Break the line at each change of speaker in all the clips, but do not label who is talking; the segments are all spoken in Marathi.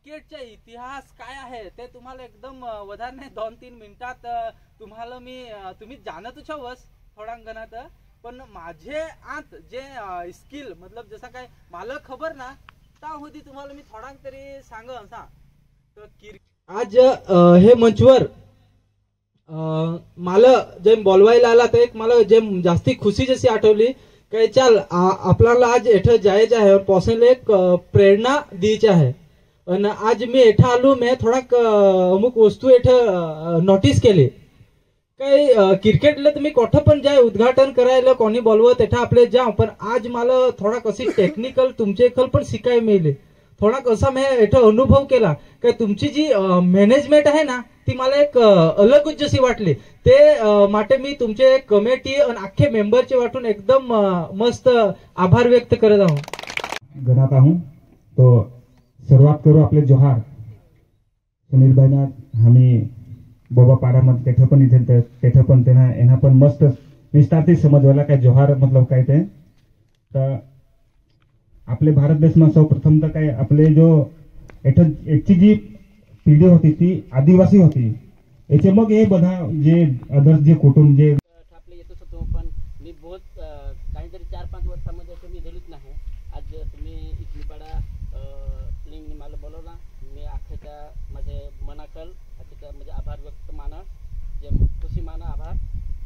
क्रिकेटचा इतिहास काय आहे ते तुम्हाला एकदम वधार नाही 2-3 मिनिटात तुम्हाला तुम्ही जाणतच हवस थोडा गणात, पण माझे आत जे स्किल मतलब जसा काय मला खबर ना ता होती तुम्हाला मी थोडा तरी सांग असा. तर आज हे मंचवर मला जे बोलवायला आला तर एक मला जे जास्ती खुशी जशी आठवली काय चाल आपल्याला आज एठं जायचं आहे और पॉसिबल एक प्रेरणा द्यायची आहे. आणि आज मी एठा आलो मी थोडा अमुक वस्तू एठं नोटीस केली काही क्रिकेटला तुम्ही कोठं पण जाय उद्घाटन करायला कोणी बोलवत एठा आपले जा, पण आज मला थोडा कशी टेक्निकल तुमचे खल पण शिकाय मिळले. थोडा कसा मी एठं अनुभव केला काय तुमची जी मॅनेजमेंट आहे ना ती मला एक अलगच जशी वाटली. ते माटे मी तुमचे कमिटी आणि अख्खे मेंबरचे वाटून एकदम मस्त आभार व्यक्त करत आहो.
गणात आहो तो सुरुवात करू आपले जोहार सुनील भाईना आम्ही बोबा पाड्यामध्ये तेथे पण इथे तेथे पण त्यांना यांना पण मस्त विस्तारती समजवायला काय जोहार मतलब काय ते. तर आपले भारत देशમાં सर्वप्रथम तर काय आपले जो एकची जी पिढी होती ती आदिवासी होती. याचे मग हे बधा जे अदर जे कुटुंब जे
आपले येतच होतो, पण मी बहुत काहीतरी 4-5 वर्षामध्ये तुम्ही दिलीच नाही. आज तुम्ही इथलीपाडा मला बोलवला, मी अख्ख्याच्या माझे मनाकल अख्ख्याच्या म्हणजे आभार व्यक्त माना जे खुशी माना आभार.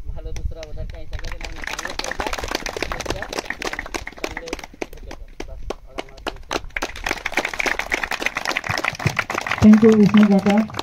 मला दुसरा वधार काही सांगायचं नाही.
थँक्यू विष्णू काका.